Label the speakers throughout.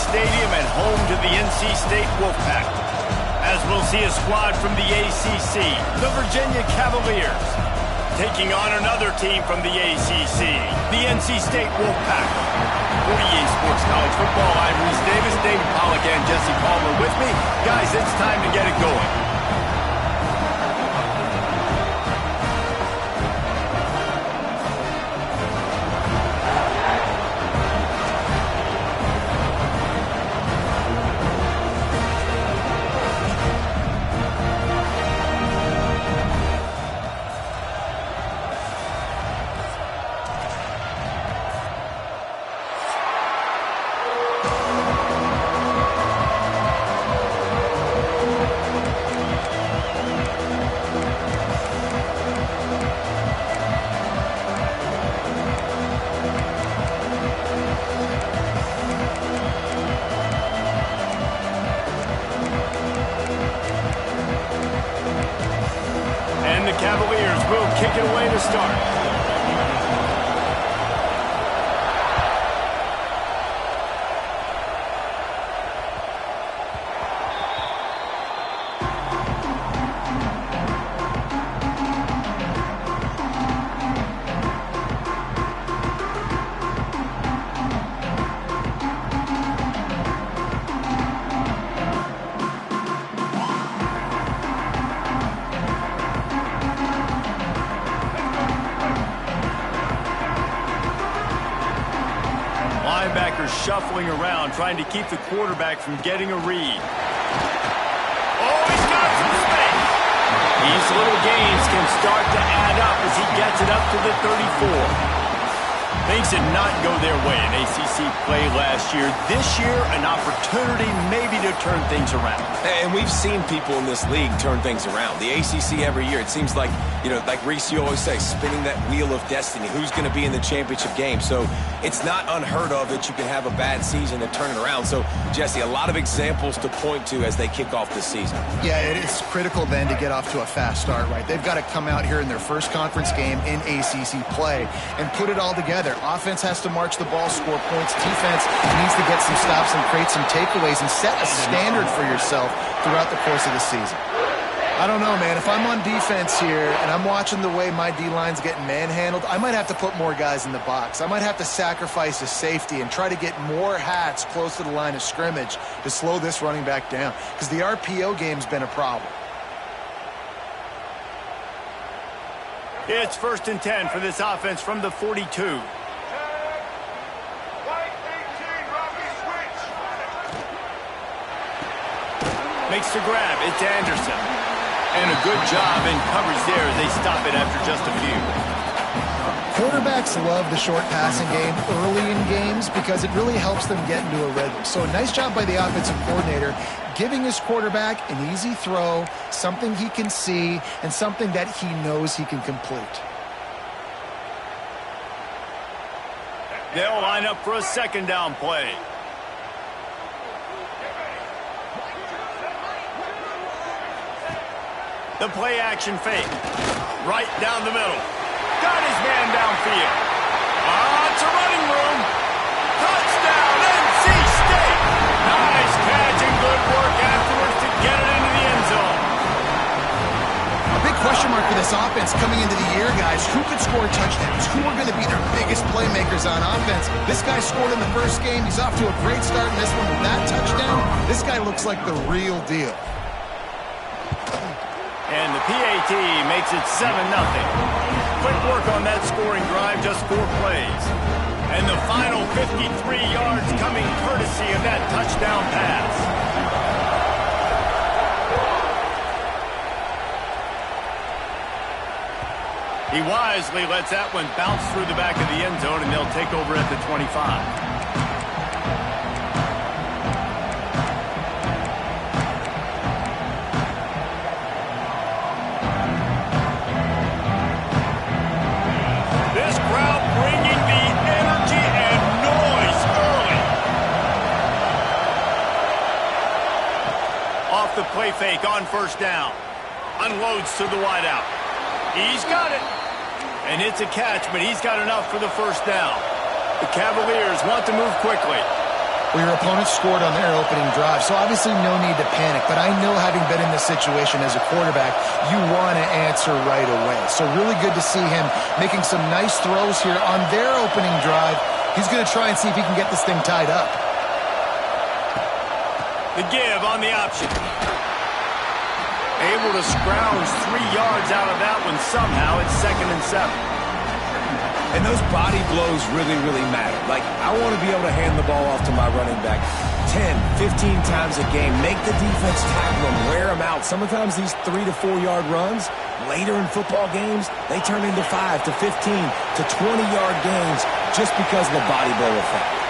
Speaker 1: Stadium and home to the NC State Wolfpack. As we'll see a squad from the ACC, the Virginia Cavaliers, taking on another team from the ACC, the NC State Wolfpack. For EA Sports College Football, I'm Reese Davis, David Pollack, and Jesse Palmer with me. Guys, it's time to get it going. Cavaliers will kick it away to start. Linebackers shuffling around, trying to keep the quarterback from getting a read. Oh, he's got some space. These little gains can start to add up as he gets it up to the 34. Things did not go their way in ACC play last year. This year, an opportunity maybe to turn things around.
Speaker 2: And we've seen people in this league turn things around. The ACC every year, it seems like, like Reese, you always say, spinning that wheel of destiny. Who's going to be in the championship game? So it's not unheard of that you can have a bad season and turn it around. So, Jesse, a lot of examples to point to as they kick off this season.
Speaker 3: Yeah, it is critical then to get off to a fast start, right? They've got to come out here in their first conference game in ACC play and put it all together. Offense has to march the ball, score points. Defense needs to get some stops and create some takeaways and set a standard for yourself throughout the course of the season. I don't know, man. If I'm on defense here and I'm watching the way my D-line's getting manhandled, I might have to put more guys in the box. I might have to sacrifice a safety and try to get more hats close to the line of scrimmage to slow this running back down, because the RPO game's been a problem.
Speaker 1: It's 1st and 10 for this offense from the 42. Makes the grab. It's Anderson. And a good job in coverage there as they stop it after just a few.
Speaker 3: Quarterbacks love the short passing game early in games because it really helps them get into a rhythm. So a nice job by the offensive coordinator giving his quarterback an easy throw, something he can see, and something that he knows he can complete.
Speaker 1: They'll line up for a 2nd down play. The play-action fake. Right down the middle. Got his man downfield. It's a running room. Touchdown, NC State. Nice catch and good work afterwards to get it into the end zone.
Speaker 3: A big question mark for this offense coming into the year, guys. Who could score touchdowns? Who are going to be their biggest playmakers on offense? This guy scored in the first game. He's off to a great start in this one with that touchdown. This guy looks like the real deal.
Speaker 1: And the PAT makes it 7-0. Quick work on that scoring drive, just 4 plays. And the final 53 yards coming courtesy of that touchdown pass. He wisely lets that one bounce through the back of the end zone, and they'll take over at the 25. The play fake on 1st down. Unloads to the wideout. He's got it. And it's a catch, but he's got enough for the 1st down. The Cavaliers want to move quickly.
Speaker 3: Well, your opponent scored on their opening drive, so obviously no need to panic. But I know, having been in this situation as a quarterback, you want to answer right away. So really good to see him making some nice throws here on their opening drive. He's going to try and see if he can get this thing tied up.
Speaker 1: The give on the option. Able to scrounge 3 yards out of that one somehow. It's 2nd and 7.
Speaker 2: And those body blows really, really matter. Like, I want to be able to hand the ball off to my running back 10, 15 times a game. Make the defense tackle them, wear them out. Sometimes these 3 to 4 yard runs, later in football games, they turn into 5 to 15 to 20-yard gains just because of the body blow effect.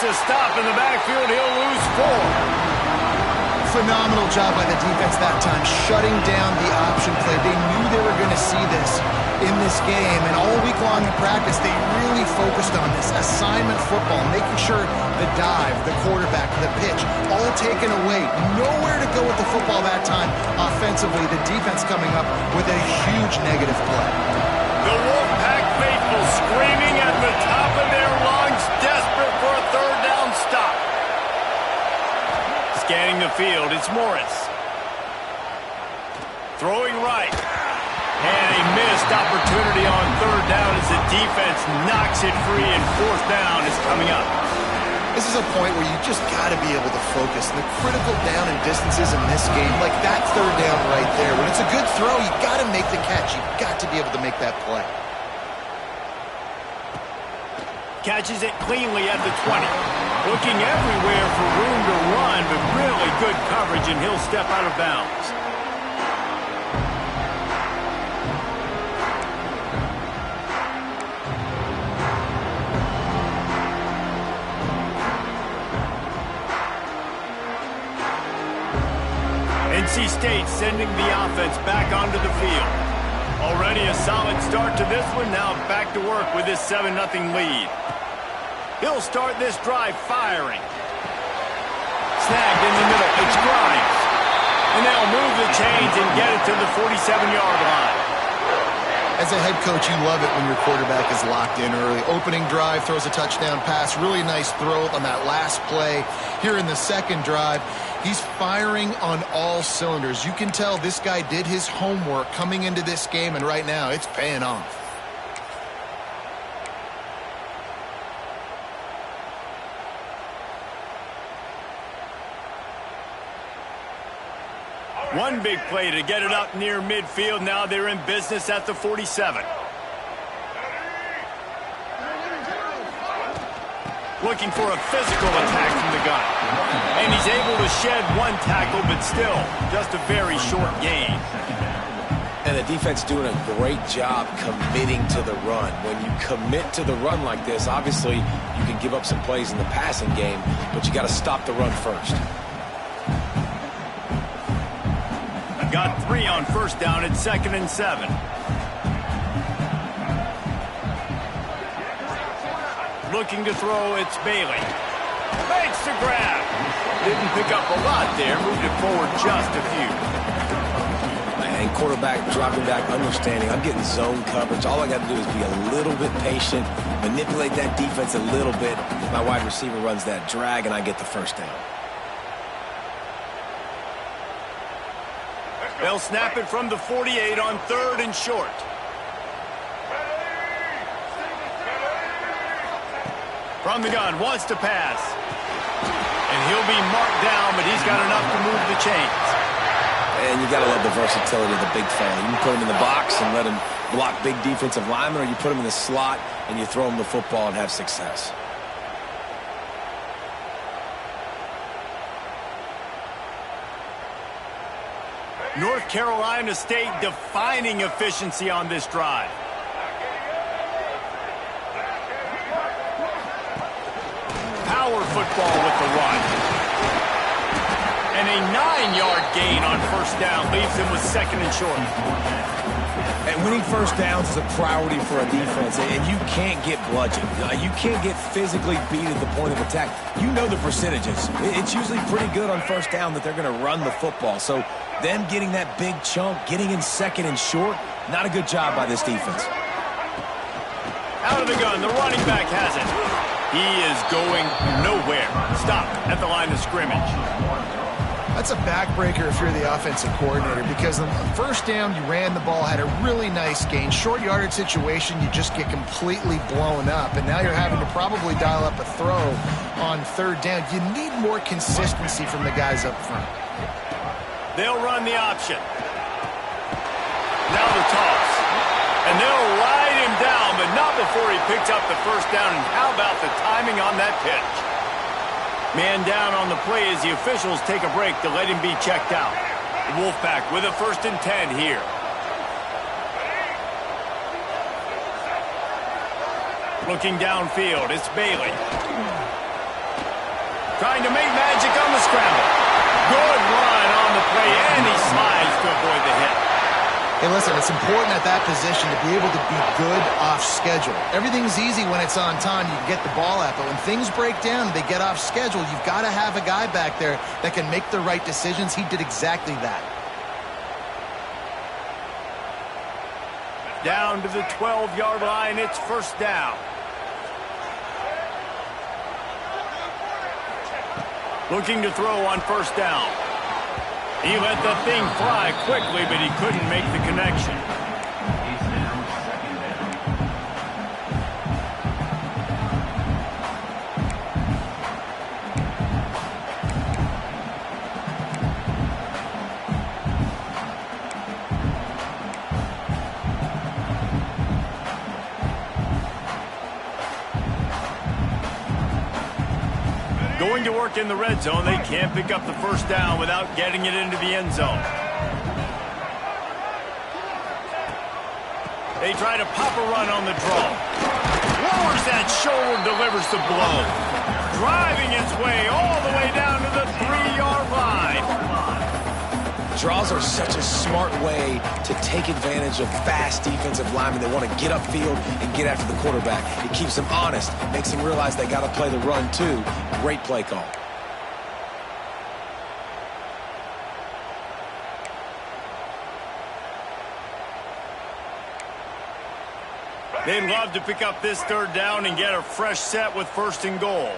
Speaker 1: A stop in the backfield. He'll lose 4.
Speaker 3: Phenomenal job by the defense that time, shutting down the option play. They knew they were going to see this in this game, and all week long in practice, they really focused on this assignment football, making sure the dive, the quarterback, the pitch, all taken away. Nowhere to go with the football that time offensively. The defense coming up with a huge negative play.
Speaker 1: The Wolfpack faithful screaming at the top of their lungs, desperate for a third down stop. Scanning the field, it's Morris. Throwing right. And a missed opportunity on third down as the defense knocks it free, and 4th down is coming up.
Speaker 3: This is a point where you just got to be able to focus. The critical down and distances in this game, like that third down right there. When it's a good throw, you got to make the catch. You got to be able to make that play.
Speaker 1: Catches it cleanly at the 20. Looking everywhere for room to run, but really good coverage, and he'll step out of bounds. NC State sending the offense back onto the field. Already a solid start to this one. Now back to work with this 7-0 lead. He'll start this drive firing. Snagged in the middle. It's Grimes. And they'll move the chains and get it to the 47-yard line.
Speaker 3: As a head coach, you love it when your quarterback is locked in early. Opening drive, throws a touchdown pass. Really nice throw on that last play. Here in the second drive, he's firing on all cylinders. You can tell this guy did his homework coming into this game, and right now it's paying off.
Speaker 1: One big play to get it up near midfield. Now they're in business at the 47. Looking for a physical attack from the gun. And he's able to shed one tackle, but still just a very short gain.
Speaker 2: And the defense doing a great job committing to the run. When you commit to the run like this, obviously you can give up some plays in the passing game, but you got to stop the run first.
Speaker 1: Got 3 on first down at 2nd and 7. Looking to throw, it's Bailey. Makes the grab. Didn't pick up a lot there. Moved it forward just a few.
Speaker 2: And quarterback dropping back, understanding I'm getting zone coverage. All I got to do is be a little bit patient, manipulate that defense a little bit. My wide receiver runs that drag, and I get the first down.
Speaker 1: They'll snap it from the 48 on 3rd and short. From the gun, wants to pass. And he'll be marked down, but he's got enough to move the chains.
Speaker 2: And you got to love the versatility of the big fella. You can put him in the box and let him block big defensive linemen, or you put him in the slot and you throw him the football and have success.
Speaker 1: North Carolina State defining efficiency on this drive. Power football with the run. And a 9-yard gain on first down leaves him with 2nd and short.
Speaker 2: And winning first downs is a priority for a defense, and you can't get bludgeoned. You can't get physically beat at the point of attack. You know the percentages. It's usually pretty good on first down that they're going to run the football. So them getting that big chunk, getting in second and short, not a good job by this defense.
Speaker 1: Out of the gun, the running back has it. He is going nowhere. Stop at the line of scrimmage.
Speaker 3: That's a backbreaker if you're the offensive coordinator, because on the first down, you ran the ball, had a really nice gain. Short yardage situation, you just get completely blown up, and now you're having to probably dial up a throw on third down. You need more consistency from the guys up front.
Speaker 1: They'll run the option. Now the toss. And they'll ride him down, but not before he picked up the first down. And how about the timing on that pitch? Man down on the play as the officials take a break to let him be checked out. The Wolfpack with a 1st and 10 here. Looking downfield, it's Bailey. Trying to make magic on the scramble. Good run on the play, and he slides to avoid the hit.
Speaker 3: Hey, listen, it's important at that position to be able to be good off schedule. Everything's easy when it's on time. You can get the ball out, but when things break down and they get off schedule, you've got to have a guy back there that can make the right decisions. He did exactly that.
Speaker 1: Down to the 12-yard line, it's first down. Looking to throw on first down. He let the thing fly quickly, but he couldn't make the connection. Going to work in the red zone. They can't pick up the first down without getting it into the end zone. They try to pop a run on the draw. Lowers that shoulder, delivers the blow. Driving its way all the way down to the 3-yard line.
Speaker 2: Draws are such a smart way to take advantage of fast defensive linemen. They want to get upfield and get after the quarterback. It keeps them honest, makes them realize they got to play the run too. Great play call.
Speaker 1: They'd love to pick up this third down and get a fresh set with 1st and goal.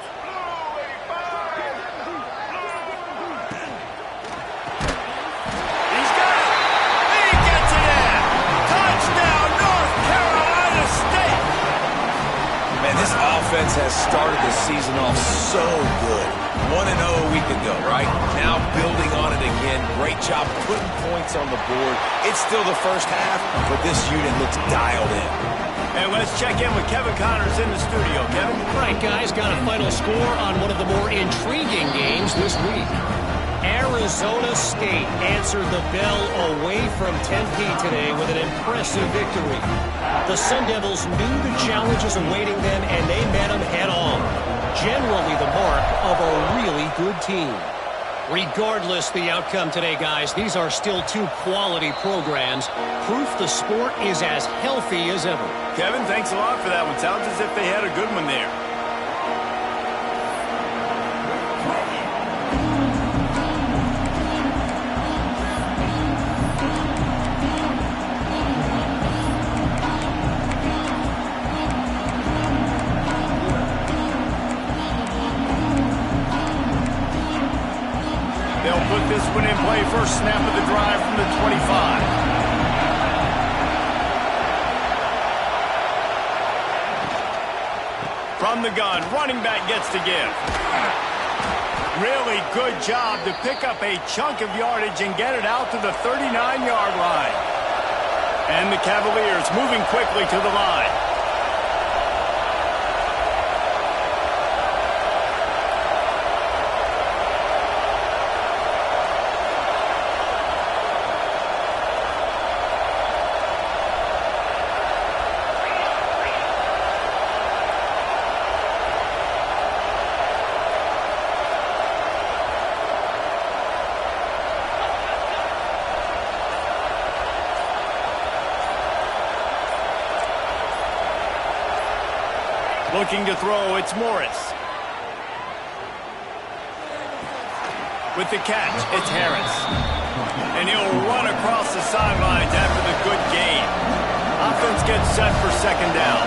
Speaker 2: This offense has started the season off so good. 1-0 a week ago, right? Now building on it again. Great job putting points on the board. It's still the first half, but this unit looks dialed in.
Speaker 1: And let's check in with Kevin Connors in the studio. Kevin?
Speaker 4: All right, guys, got a final score on one of the more intriguing games this week. Arizona State answered the bell away from Tempe today with an impressive victory. The Sun Devils knew the challenges awaiting them, and they met them head-on. Generally the mark of a really good team. Regardless the outcome today, guys, these are still two quality programs. Proof the sport is as healthy as ever.
Speaker 1: Kevin, thanks a lot for that one. Sounds as if they had a good one there. Put this one in play, first snap of the drive from the 25. From the gun, running back gets to give. Really good job to pick up a chunk of yardage and get it out to the 39-yard line. And the Cavaliers moving quickly to the line. Looking to throw, it's Morris. With the catch, it's Harris. And he'll run across the sidelines after the good gain. Offense gets set for second down.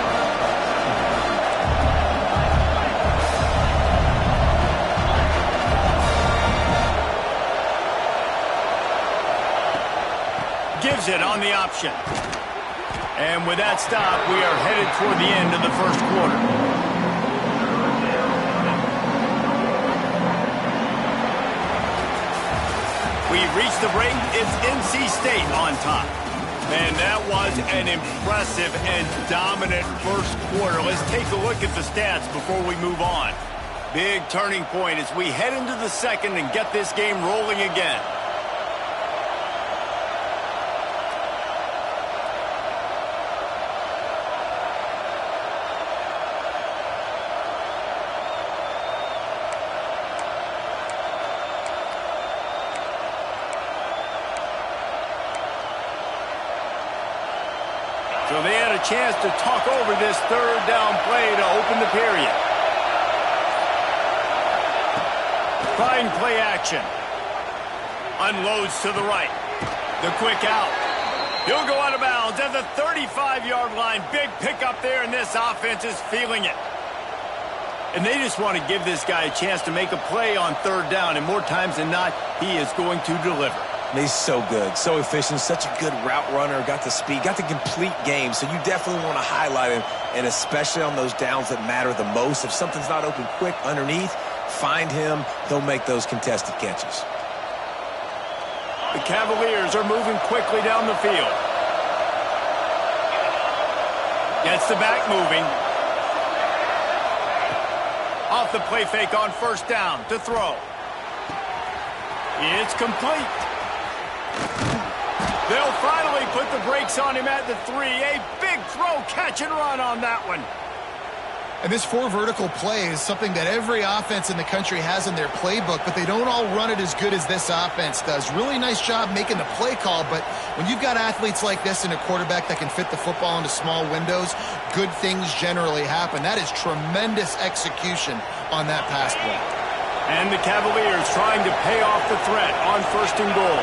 Speaker 1: Gives it on the option. And with that stop, we are headed toward the end of the first quarter. We've reached the break. It's NC State on top. Man, that was an impressive and dominant first quarter. Let's take a look at the stats before we move on. Big turning point as we head into the second and get this game rolling again. So they had a chance to talk over this third down play to open the period. Trying play action. Unloads to the right. The quick out. He'll go out of bounds at the 35-yard line. Big pickup there, and this offense is feeling it. And they just want to give this guy a chance to make a play on third down, and more times than not, he is going to deliver.
Speaker 2: He's so good, so efficient, such a good route runner, got the speed, got the complete game, so you definitely want to highlight him, and especially on those downs that matter the most. If something's not open quick underneath, find him, he'll make those contested catches.
Speaker 1: The Cavaliers are moving quickly down the field. Gets the back moving. Off the play fake on first down to throw. It's complete. They'll finally put the brakes on him at the 3. A big throw, catch and run on that one.
Speaker 3: And this four vertical play is something that every offense in the country has in their playbook, but they don't all run it as good as this offense does. Really nice job making the play call, but when you've got athletes like this and a quarterback that can fit the football into small windows, good things generally happen. That is tremendous execution on that pass play.
Speaker 1: And the Cavaliers trying to pay off the threat on first and goal.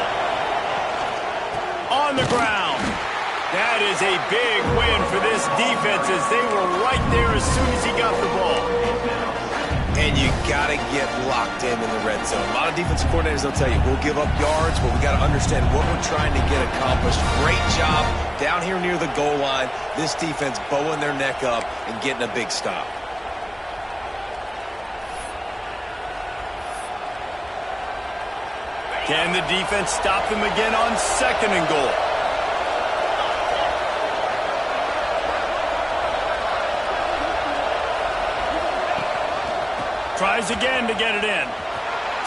Speaker 1: On the ground. That is a big win for this defense as they were right there as soon as he got the ball.
Speaker 2: And you got to get locked in the red zone. A lot of defensive coordinators, they'll tell you, we'll give up yards, but we got to understand what we're trying to get accomplished. Great job down here near the goal line. This defense bowing their neck up and getting a big stop.
Speaker 1: Can the defense stop them again on second and goal? Tries again to get it in.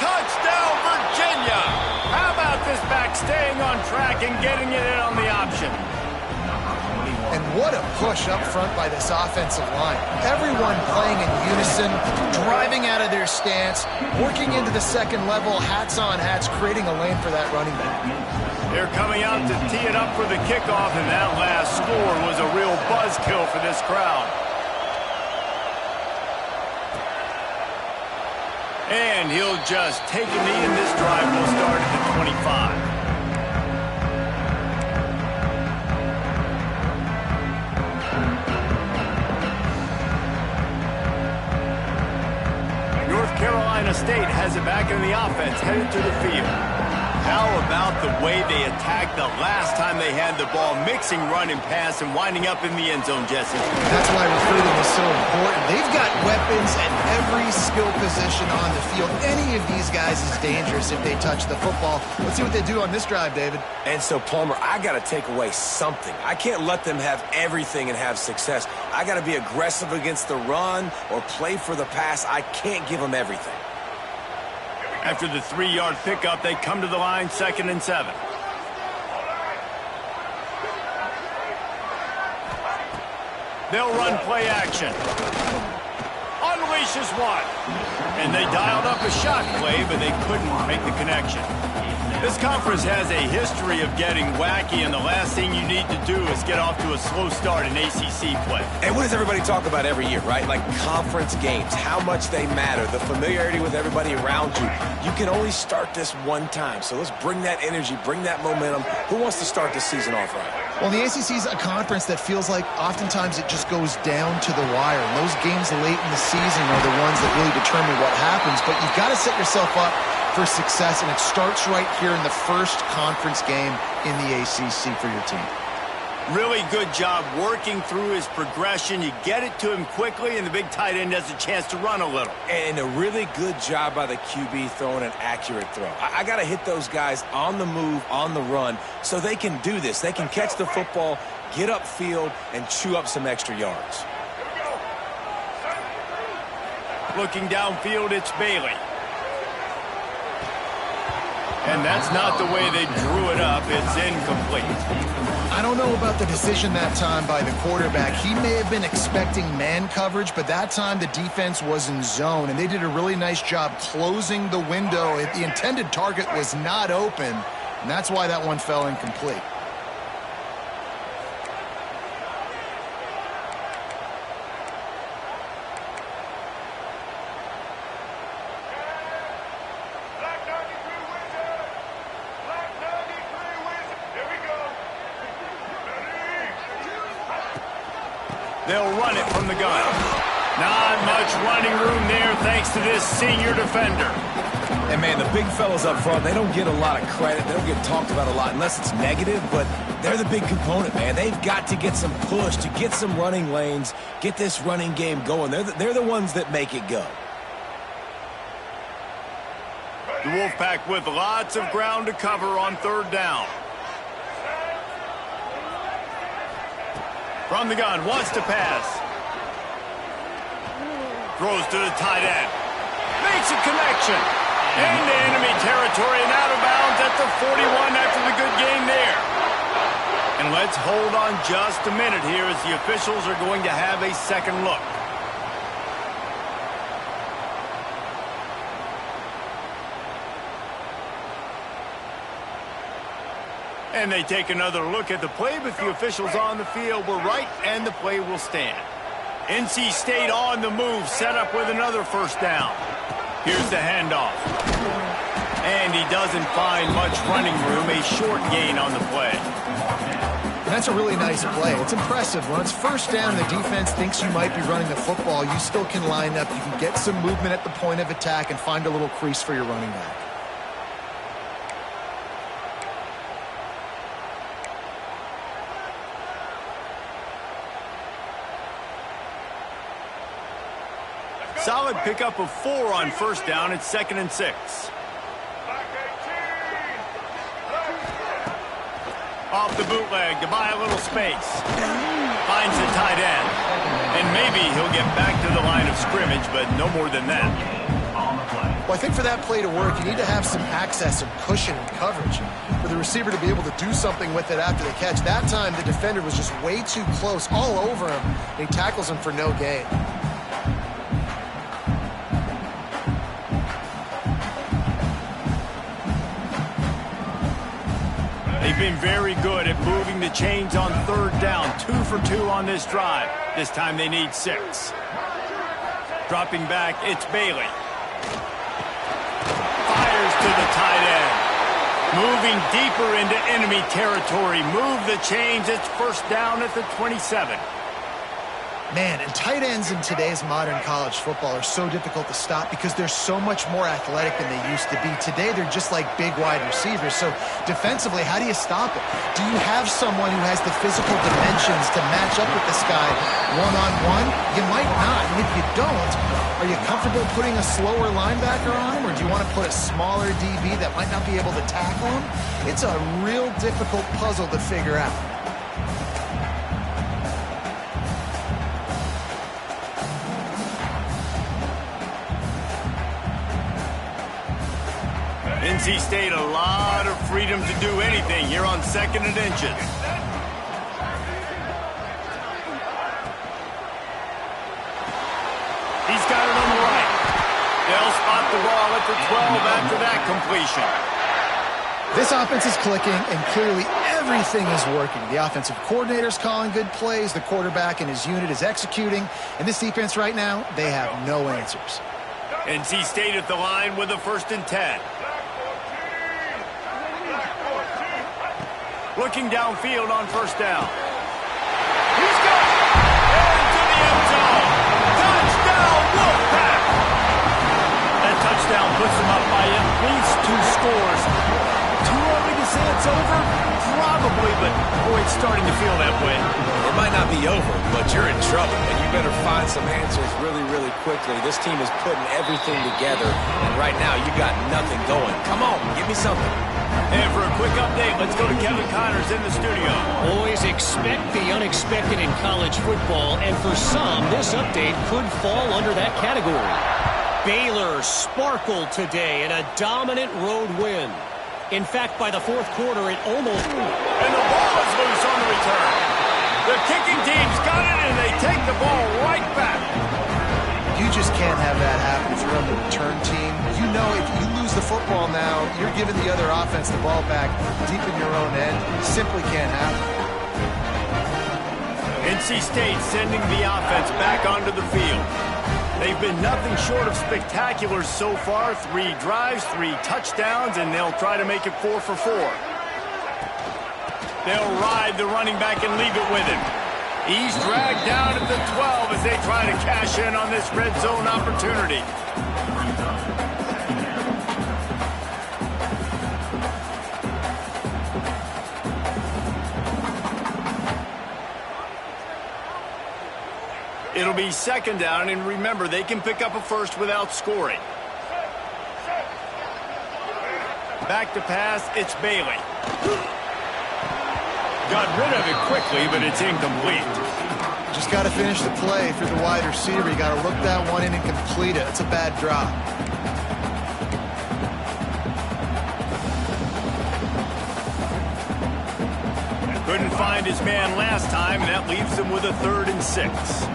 Speaker 1: Touchdown, Virginia! How about this back staying on track and getting it in on the option?
Speaker 3: And what a push up front by this offensive line. Everyone playing in unison, driving out of their stance, working into the second level, hats on hats, creating a lane for that running back.
Speaker 1: They're coming out to tee it up for the kickoff, and that last score was a real buzzkill for this crowd. And he'll just take a knee, and this drive will start at the 25. Carolina State has it back in the offense, headed to the field. How about the way they attacked the last time they had the ball, mixing run and pass and winding up in the end zone, Jesse?
Speaker 3: That's why recruiting is so important. They've got weapons at every skill position on the field. Any of these guys is dangerous if they touch the football. Let's see what they do on this drive, David.
Speaker 2: And so, Palmer, I got to take away something. I can't let them have everything and have success. I got to be aggressive against the run or play for the pass. I can't give them everything.
Speaker 1: After the 3-yard pickup, they come to the line, 2nd and 7. They'll run play action. Unleashes one. And they dialed up a shot play, but they couldn't make the connection. This conference has a history of getting wacky, and the last thing you need to do is get off to a slow start in ACC play.
Speaker 2: And what does everybody talk about every year, right? Like conference games, how much they matter, the familiarity with everybody around you. You can only start this one time, so let's bring that energy, bring that momentum. Who wants to start this season off right?
Speaker 3: Well, the ACC is a conference that feels like oftentimes it just goes down to the wire. And those games late in the season are the ones that really determine what happens. But you've got to set yourself up for success, and it starts right here in the first conference game in the ACC for your team.
Speaker 1: Really good job working through his progression. You get it to him quickly, and the big tight end has a chance to run a little.
Speaker 2: And a really good job by the QB throwing an accurate throw. I got to hit those guys on the move, on the run, so they can do this. They can catch the football, get upfield, and chew up some extra yards.
Speaker 1: Looking downfield, it's Bailey. And that's not the way they drew it up. It's incomplete.
Speaker 3: I don't know about the decision that time by the quarterback. He may have been expecting man coverage, but that time the defense was in zone, and they did a really nice job closing the window. The intended target was not open, and that's why that one fell incomplete.
Speaker 1: They'll run it from the gun. Not much running room there thanks to this senior defender.
Speaker 2: And, man, the big fellas up front, they don't get a lot of credit. They don't get talked about a lot unless it's negative, but they're the big component, man. They've got to get some push, to get some running lanes, get this running game going. They're the ones that make it go.
Speaker 1: The Wolfpack with lots of ground to cover on third down. From the gun, wants to pass. Throws to the tight end. Makes a connection. Into enemy territory and out of bounds at the 41 after the good game there. And let's hold on just a minute here as the officials are going to have a second look. And they take another look at the play, but the officials on the field were right, and the play will stand. NC State on the move, set up with another first down. Here's the handoff. And he doesn't find much running room, a short gain on the play.
Speaker 3: And that's a really nice play. It's impressive. When it's first down, the defense thinks you might be running the football. You still can line up. You can get some movement at the point of attack and find a little crease for your running back.
Speaker 1: Solid pickup of 4 on first down. It's 2nd and 6. Off the bootleg to buy a little space. Finds the tight end. And maybe he'll get back to the line of scrimmage, but no more than that.
Speaker 3: Well, I think for that play to work, you need to have some access and cushion and coverage for the receiver to be able to do something with it after the catch. That time, the defender was just way too close, all over him, and he tackles him for no gain.
Speaker 1: They've been very good at moving the chains on third down. 2 for 2 on this drive. This time they need 6. Dropping back, it's Bailey. Fires to the tight end. Moving deeper into enemy territory. Move the chains. It's first down at the 27.
Speaker 3: Man, and tight ends in today's modern college football are so difficult to stop because they're so much more athletic than they used to be. Today, they're just like big wide receivers. So defensively, how do you stop it? Do you have someone who has the physical dimensions to match up with this guy one-on-one? You might not. And if you don't, are you comfortable putting a slower linebacker on him, or do you want to put a smaller DB that might not be able to tackle him? It's a real difficult puzzle to figure out.
Speaker 1: NC State a lot of freedom to do anything here on 2nd and inches. He's got it on the right. They'll spot the ball at the 12 after that completion.
Speaker 3: This offense is clicking, and clearly everything is working. The offensive coordinator's calling good plays. The quarterback and his unit is executing. And this defense right now, they have no answers.
Speaker 1: NC State at the line with a 1st and 10. Looking downfield on 1st down. He's got it! Into the end zone! Touchdown, Wolfpack! That touchdown puts them up by at least 2 scores. Too early to say it's over? Probably, but boy, it's starting to feel that way.
Speaker 2: It might not be over, but you're in trouble, and you better find some answers really, really quickly. This team is putting everything together, and right now you got nothing going. Come on, give me something.
Speaker 1: And for a quick update, let's go to Kevin Connors in the studio.
Speaker 4: Always expect the unexpected in college football, and for some, this update could fall under that category. Baylor sparkled today in a dominant road win. In fact, by the 4th quarter, it almost...
Speaker 1: And the ball is loose on the return. The kicking team's got it, and they take the ball right back.
Speaker 3: You just can't have that happen if you're on the return team. You know if you lose the football now, you're giving the other offense the ball back deep in your own end. Simply can't happen.
Speaker 1: NC State sending the offense back onto the field. They've been nothing short of spectacular so far. 3 drives, 3 touchdowns, and they'll try to make it 4 for 4. They'll ride the running back and leave it with him. He's dragged down at the 12 as they try to cash in on this red zone opportunity. It'll be 2nd down, and remember, they can pick up a 1st without scoring. Back to pass, it's Bailey. Got rid of it quickly, but it's incomplete.
Speaker 3: Just got to finish the play. If you're the wide receiver, you got to look that one in and complete it. It's a bad drop.
Speaker 1: Couldn't find his man last time, and that leaves him with a 3rd and 6.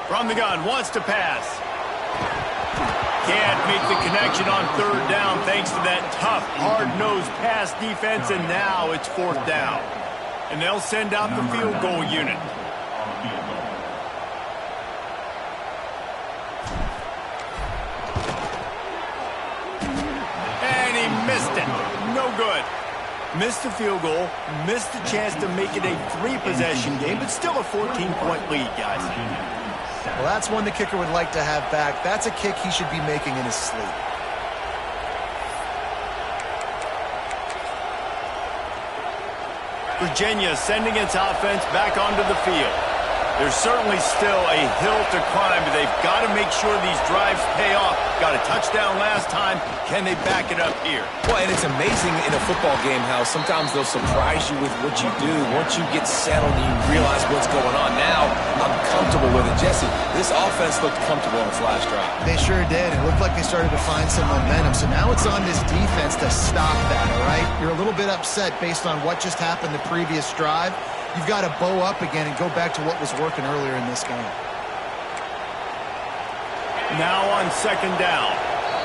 Speaker 1: From the gun, wants to pass. Can't make the connection on 3rd down thanks to that tough, hard-nosed pass defense, and now it's 4th down. And they'll send out the field goal unit. And he missed it. No good. Missed the field goal, missed the chance to make it a 3-possession game, but still a 14-point lead, guys.
Speaker 3: Well, that's one the kicker would like to have back. That's a kick he should be making in his sleep.
Speaker 1: Virginia sending its offense back onto the field. There's certainly still a hill to climb, but they've got to make sure these drives pay off. Got a touchdown last time. Can they back it up here?
Speaker 2: Well, and it's amazing in a football game how sometimes they'll surprise you with what you do. Once you get settled and you realize what's going on, now I'm comfortable with it. Jesse, this offense looked comfortable on its last drive.
Speaker 3: They sure did. It looked like they started to find some momentum. So now it's on this defense to stop that, all right? You're a little bit upset based on what just happened the previous drive. You've got to bow up again and go back to what was working earlier in this game.
Speaker 1: Now on 2nd down.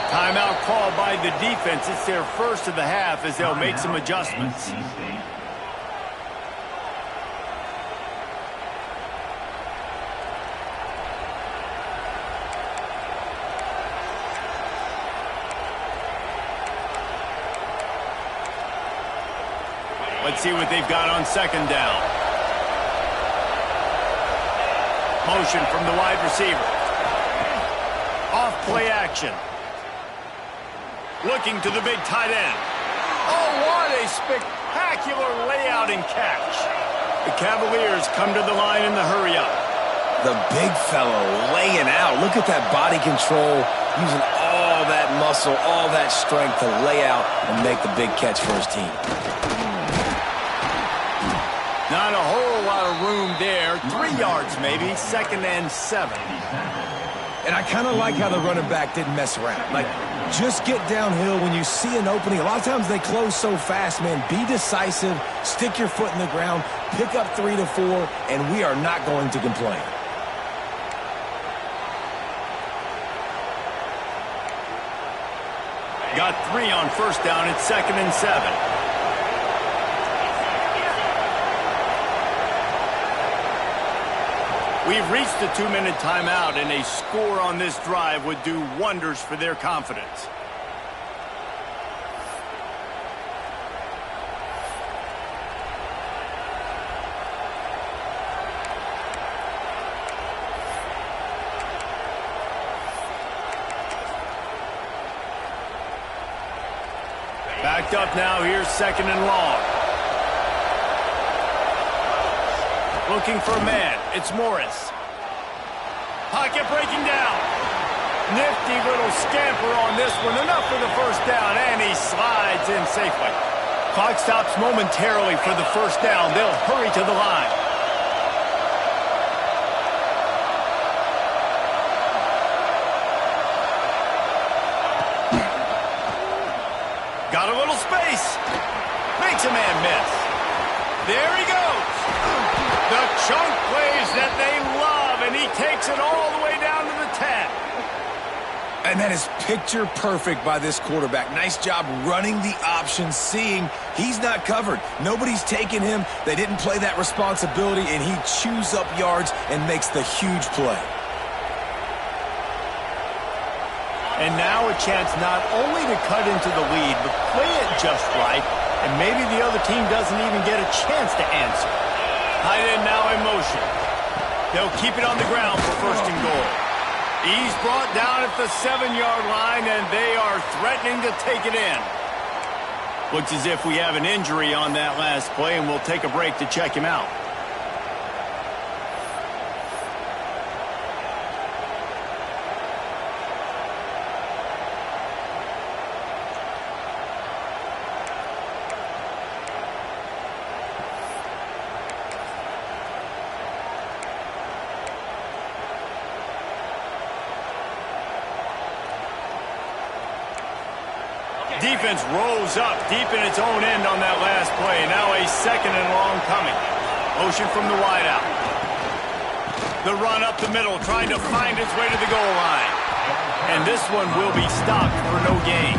Speaker 1: Timeout called by the defense. It's their 1st of the half as they'll make some adjustments. Let's see what they've got on 2nd down. Motion from the wide receiver. Off play action. Looking to the big tight end. Oh, what a spectacular layout and catch. The Cavaliers come to the line in the hurry up.
Speaker 2: The big fellow laying out. Look at that body control, using all that muscle, all that strength to lay out and make the big catch for his team.
Speaker 1: Not a whole lot of room there. 3 yards maybe, 2nd and 7.
Speaker 2: And I kind of like how the running back didn't mess around. Like, just get downhill when you see an opening. A lot of times they close so fast, man. Be decisive, stick your foot in the ground, pick up 3 to 4, and we are not going to complain.
Speaker 1: Got 3 on first down. It's 2nd and 7. We've reached the 2-minute timeout, and a score on this drive would do wonders for their confidence. Backed up now, here's 2nd and long. Looking for a man, it's Morris. Pocket breaking down. Nifty little scamper on this one, enough for the first down, and he slides in safely. Clock stops momentarily for the first down. They'll hurry to the line. Got a little space. Makes a man miss. There he goes. The chunk plays that they love, and he takes it all the way down to the 10.
Speaker 2: And that is picture perfect by this quarterback. Nice job running the option, seeing he's not covered. Nobody's taking him. They didn't play that responsibility, and he chews up yards and makes the huge play.
Speaker 1: And now a chance not only to cut into the lead, but play it just right, and maybe the other team doesn't even get a chance to answer. Tight end now in motion. They'll keep it on the ground for 1st and goal. He's brought down at the 7-yard line, and they are threatening to take it in. Looks as if we have an injury on that last play, and we'll take a break to check him out. Defense rose up deep in its own end on that last play. Now a 2nd and long coming. Motion from the wideout. The run up the middle, trying to find its way to the goal line. And this one will be stopped for no gain.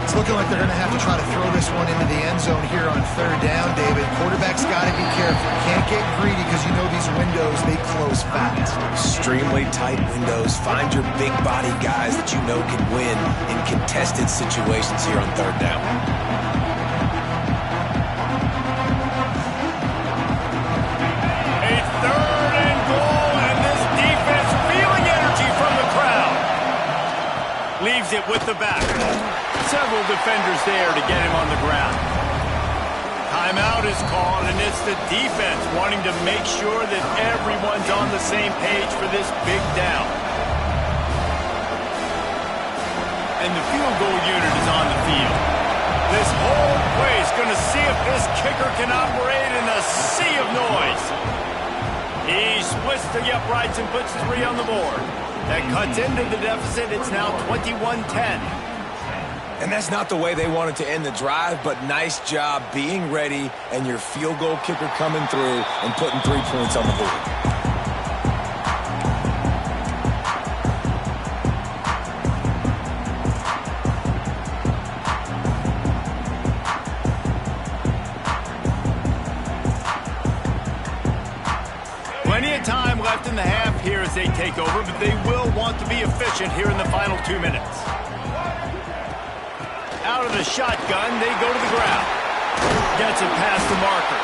Speaker 3: It's looking like they're going to have to try to throw this one into the end zone here on 3rd down, David. Quarterback's got to be careful. Can't get greedy because you know these windows, they close fast.
Speaker 2: Extremely tight windows. Find your big body guys that you know can win in contested situations here on 3rd down.
Speaker 1: A 3rd and goal, and this defense feeling energy from the crowd. Leaves it with the back. Several defenders there to get him on the ground. Timeout is called, and it's the defense wanting to make sure that everyone's on the same page for this big down. And the field goal unit is on the field. This whole play is going to see if this kicker can operate in a sea of noise. He splits the uprights and puts 3 on the board. That cuts into the deficit. It's now 21-10.
Speaker 2: And that's not the way they wanted to end the drive, but nice job being ready and your field goal kicker coming through and putting 3 points on the board.
Speaker 1: Plenty of time left in the half here as they take over, but they will want to be efficient here in the final 2 minutes. Out of the shotgun, they go to the ground. Gets it past the marker.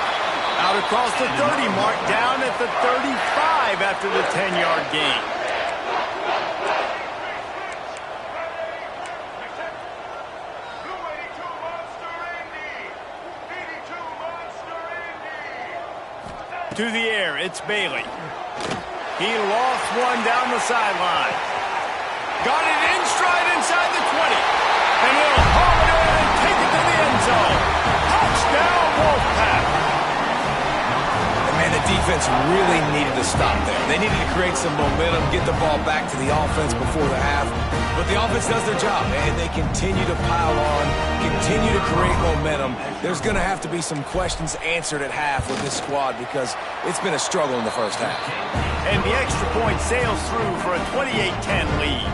Speaker 1: Out across the 30 mark, down at the 35 after the 10-yard gain. To the air, it's Bailey. He lost one down the sideline. Got it in stride inside the 20. And he'll haul it in and take it to the end zone. Touchdown, Wolfpack.
Speaker 2: And man, the defense really needed to stop there. They needed to create some momentum, get the ball back to the offense before the half. But the offense does their job, and they continue to pile on, continue to create momentum. There's going to have to be some questions answered at half with this squad because it's been a struggle in the first half.
Speaker 1: And the extra point sails through for a 28-10 lead.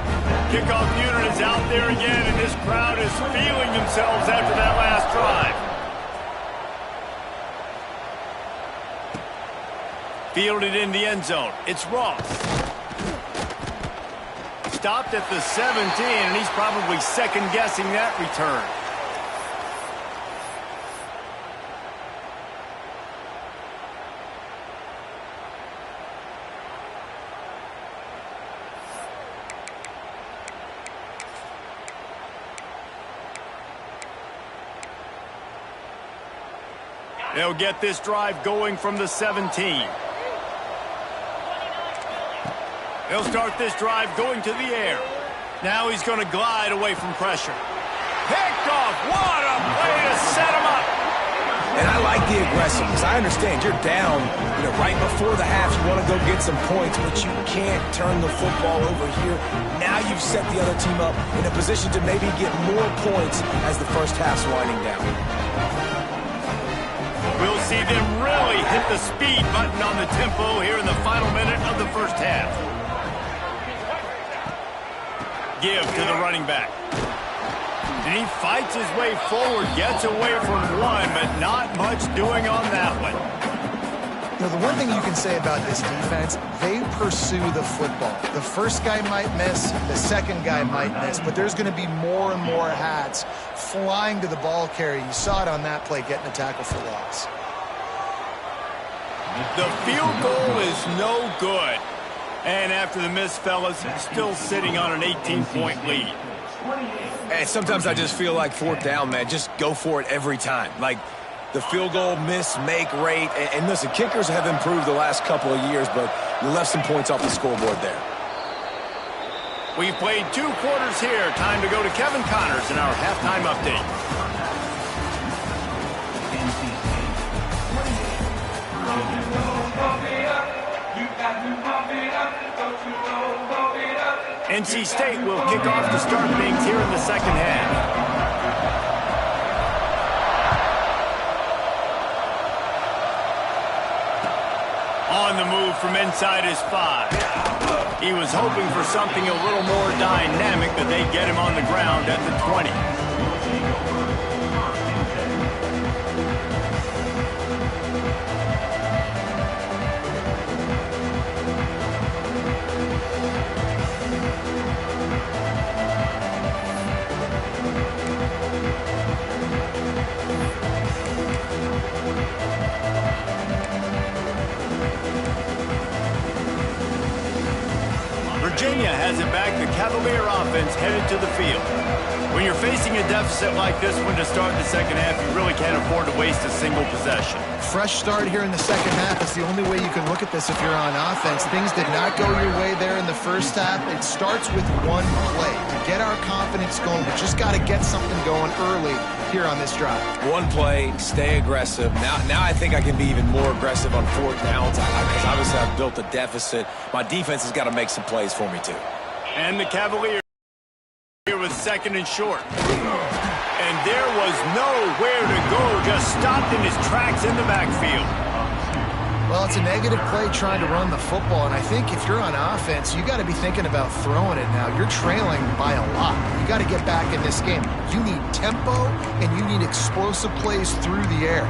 Speaker 1: Kickoff unit is out there again, and this crowd is feeling themselves after that last drive. Fielded in the end zone. It's Ross. Stopped at the 17, and he's probably second-guessing that return. They'll get this drive going from the 17. They'll start this drive going to the air. Now he's going to glide away from pressure. Picked off. What a play to set him up.
Speaker 2: And I like the aggressiveness. I understand you're down, right before the half. You want to go get some points, but you can't turn the football over here. Now you've set the other team up in a position to maybe get more points as the first half's winding down.
Speaker 1: We'll see them really hit the speed button on the tempo here in the final minute of the first half. Give to the running back. And he fights his way forward, gets away from one, but not much doing on that one.
Speaker 3: The one thing you can say about this defense, they pursue the football. The first guy might miss, the second guy might miss, but there's going to be more and more hats flying to the ball carrier. You saw it on that play, getting a tackle for loss.
Speaker 1: The field goal is no good. And after the miss, fellas, still sitting on an 18-point lead.
Speaker 2: And sometimes I just feel like fourth down, man, just go for it every time. Like the field goal miss-make rate. And listen, kickers have improved the last couple of years, but you left some points off the scoreboard there.
Speaker 1: We've played 2 quarters here. Time to go to Kevin Connors in our halftime update. NC State will kick off to start things here in the second half. On the move from inside his 5. He was hoping for something a little more dynamic, but they get him on the ground at the 20. Virginia has it back. The Cavalier offense headed to the field. When you're facing a deficit like this one to start the second half, you really can't afford to waste a single possession.
Speaker 3: Fresh start here in the second half is the only way you can look at this if you're on offense. Things did not go your way there in the first half. It starts with one play. To get our confidence going, we just got to get something going early here on this drive.
Speaker 2: One play, stay aggressive. Now I think I can be even more aggressive on fourth downs because obviously I've built a deficit. My defense has got to make some plays for me too.
Speaker 1: And the Cavaliers here with second and short. And there was nowhere to go, just stopped in his tracks in the backfield.
Speaker 3: Well, it's a negative play trying to run the football, and I think if you're on offense, you got to be thinking about throwing it now. You're trailing by a lot. You got to get back in this game. You need tempo, and you need explosive plays through the air.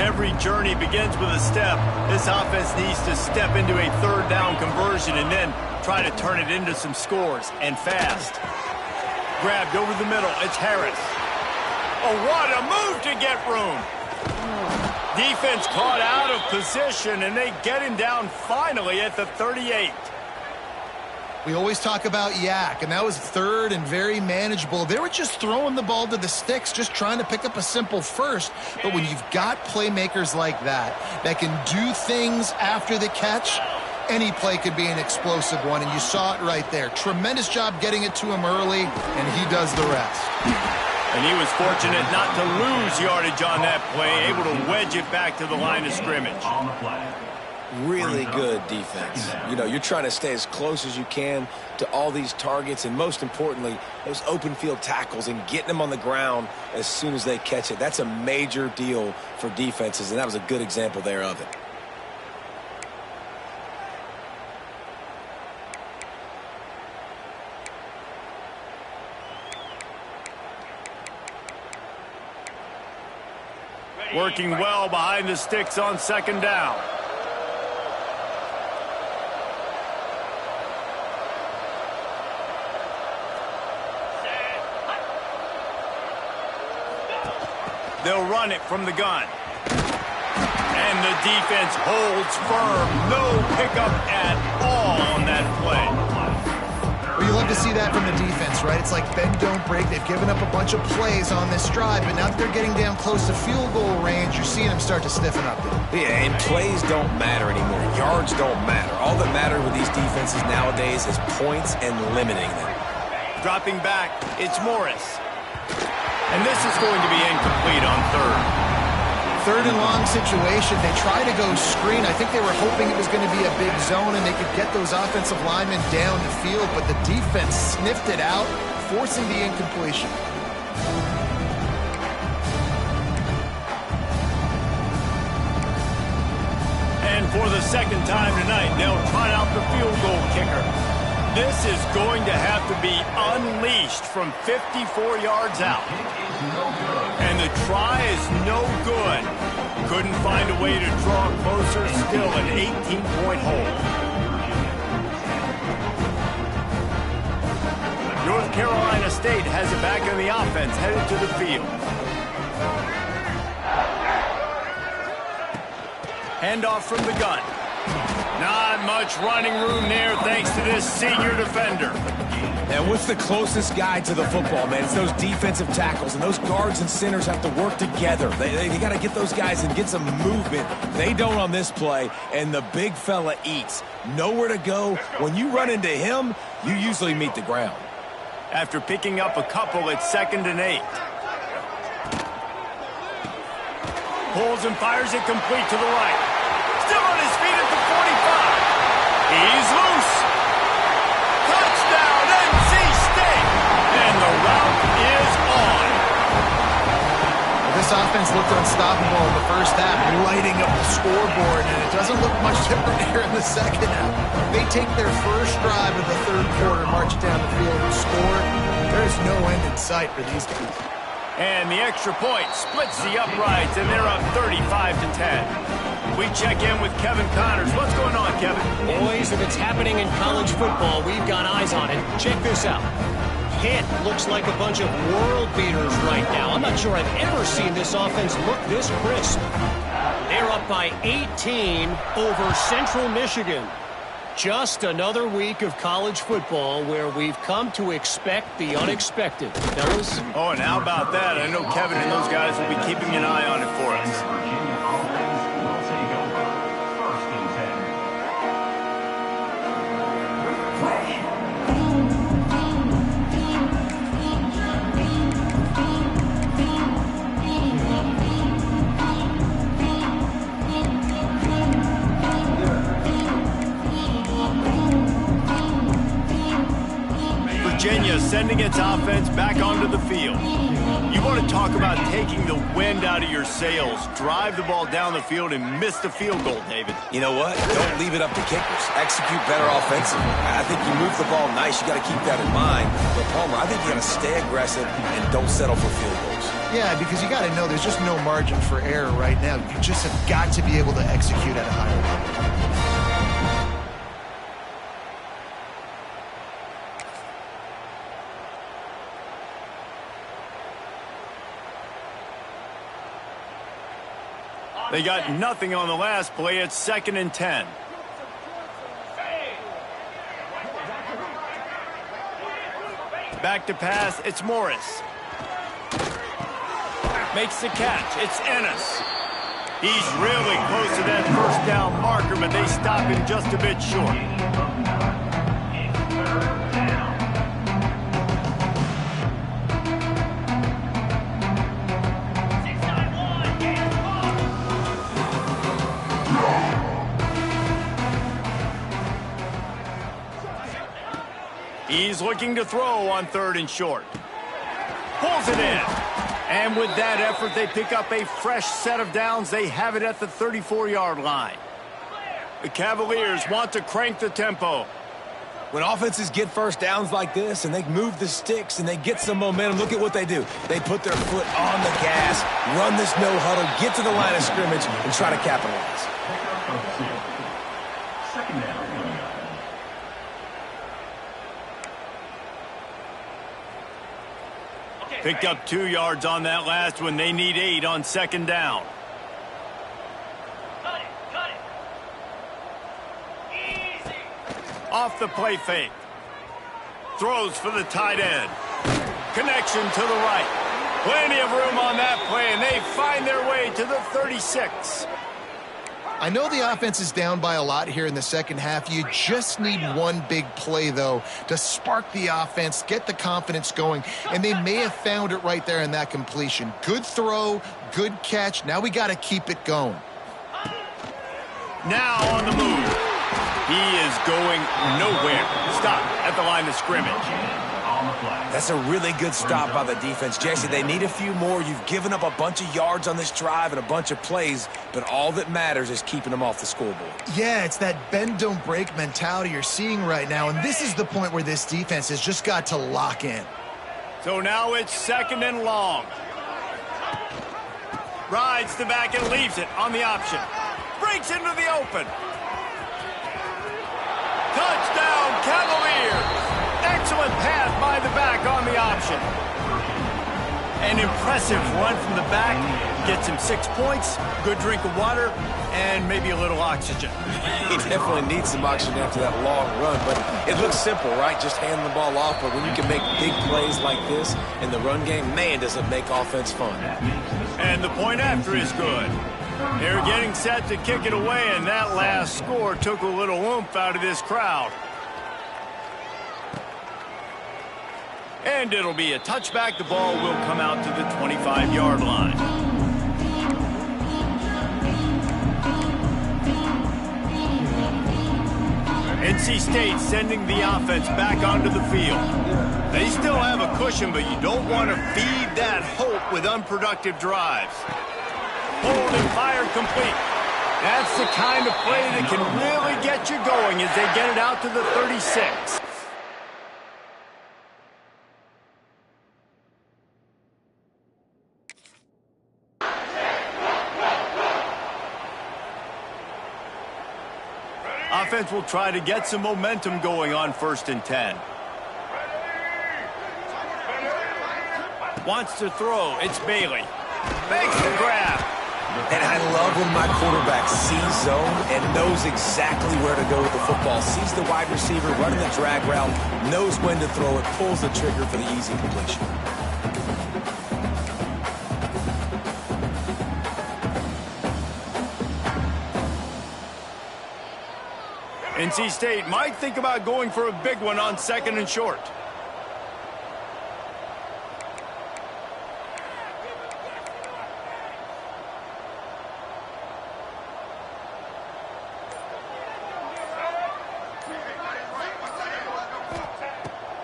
Speaker 1: Every journey begins with a step. This offense needs to step into a third down conversion and then try to turn it into some scores, and fast. Grabbed over the middle. It's Harris. Oh, what a move to get room. Defense caught out of position, and they get him down finally at the 38.
Speaker 3: We always talk about Yak, and that was third and very manageable. They were just throwing the ball to the sticks, just trying to pick up a simple first. But when you've got playmakers like that can do things after the catch, any play could be an explosive one, and you saw it right there. Tremendous job getting it to him early, and he does the rest.
Speaker 1: And he was fortunate not to lose yardage on that play, able to wedge it back to the line of scrimmage.
Speaker 2: really good defense. You know, you're trying to stay as close as you can to all these targets, and most importantly, those open field tackles and getting them on the ground as soon as they catch it. That's a major deal for defenses, and that was a good example there of it.
Speaker 1: Working well behind the sticks on second down. They'll run it from the gun. And the defense holds firm. No pickup at all on that play.
Speaker 3: Well, you love to see that from the defense, right? It's like bend, don't break. They've given up a bunch of plays on this drive, but now that they're getting down close to field goal range, you're seeing them start to stiffen up there.
Speaker 2: Yeah, and plays don't matter anymore. Yards don't matter. All that matters with these defenses nowadays is points and limiting them.
Speaker 1: Dropping back, it's Morris. And this is going to be incomplete on third.
Speaker 3: Third and long situation. They try to go screen. I think they were hoping it was going to be a big zone and they could get those offensive linemen down the field, but the defense sniffed it out, forcing the incompletion.
Speaker 1: And for the second time tonight, they'll try out the field goal kicker. This is going to have to be unleashed from 54 yards out. And the try is no good. Couldn't find a way to draw closer. Still an 18-point hole. North Carolina State has it back in the offense, headed to the field. Handoff from the gun. Not much running room there thanks to this senior defender.
Speaker 2: And what's the closest guy to the football, man? It's those defensive tackles, and those guards and centers have to work together. They got to get those guys and get some movement. They don't on this play, and the big fella eats. Nowhere to go. When you run into him, you usually meet the ground.
Speaker 1: After picking up a couple, it's 2nd and 8. Pulls and fires it complete to the right. Still on his feet at the 45. He's loose. Touchdown, NC State. And the route is on.
Speaker 3: This offense looked unstoppable in the first half, lighting up the scoreboard, and it doesn't look much different here in the second half. They take their first drive of the third quarter, march down the field, and score. There is no end in sight for these guys.
Speaker 1: And the extra point splits the uprights, and they're up 35-10. We check in with Kevin Connors. What's going on, Kevin?
Speaker 4: Boys, if it's happening in college football, we've got eyes on it. Check this out. Pitt looks like a bunch of world beaters right now. I'm not sure I've ever seen this offense look this crisp. They're up by 18 over Central Michigan. Just another week of college football where we've come to expect the unexpected. Fellas?
Speaker 1: Oh, and how about that? I know Kevin and those guys will be keeping an eye on it for us. Virginia sending its offense back onto the field. You want to talk about taking the wind out of your sails. Drive the ball down the field and miss the field goal, David.
Speaker 2: You know what? Don't leave it up to kickers. Execute better offensively. I think you move the ball nice. You got to keep that in mind. But Palmer, I think you got to stay aggressive and don't settle for field goals.
Speaker 3: Yeah, because you got to know there's just no margin for error right now. You just have got to be able to execute at a higher level.
Speaker 1: They got nothing on the last play. It's 2nd and 10. Back to pass. It's Morris. Makes the catch. It's Ennis. He's really close to that first down marker, but they stop him just a bit short. He's looking to throw on 3rd and short. Pulls it in. And with that effort, they pick up a fresh set of downs. They have it at the 34-yard line. The Cavaliers want to crank the tempo.
Speaker 2: When offenses get first downs like this and they move the sticks and they get some momentum, look at what they do. They put their foot on the gas, run this no huddle, get to the line of scrimmage, and try to capitalize.
Speaker 5: Second down.
Speaker 1: Picked up 2 yards on that last one. They need 8 on 2nd down.
Speaker 5: Cut it. Easy.
Speaker 1: Off the play fake. Throws for the tight end. Connection to the right. Plenty of room on that play, and they find their way to the 36.
Speaker 3: I know the offense is down by a lot here in the second half. You just need one big play, though, to spark the offense, get the confidence going, and they may have found it right there in that completion. Good throw, good catch. Now we got to keep it going.
Speaker 1: Now on the move. He is going nowhere. Stop at the line of scrimmage.
Speaker 2: That's a really good stop by the defense. Jesse, they need a few more. You've given up a bunch of yards on this drive and a bunch of plays, but all that matters is keeping them off the scoreboard.
Speaker 3: Yeah, it's that bend, don't break mentality you're seeing right now, and this is the point where this defense has just got to lock in.
Speaker 1: So now it's 2nd and long. Rides the back and leaves it on the option. Breaks into the open. Touchdown, Cavaliers! Excellent pass by the back on the option. An impressive run from the back. Gets him 6 points, good drink of water, and maybe a little oxygen.
Speaker 2: He definitely needs some oxygen after that long run, but it looks simple, right? Just hand the ball off, but when you can make big plays like this in the run game, man, does it make offense fun.
Speaker 1: And the point after is good. They're getting set to kick it away, and that last score took a little oomph out of this crowd. And it'll be a touchback. The ball will come out to the 25-yard line. NC State sending the offense back onto the field. They still have a cushion, but you don't want to feed that hope with unproductive drives. Hold and fire complete. That's the kind of play that can really get you going as they get it out to the 36. Offense will try to get some momentum going on 1st and 10. Wants to throw. It's Bailey. Makes the grab.
Speaker 2: And I love when my quarterback sees zone and knows exactly where to go with the football. Sees the wide receiver running the drag route, knows when to throw it, pulls the trigger for the easy completion.
Speaker 1: NC State might think about going for a big one on 2nd and short.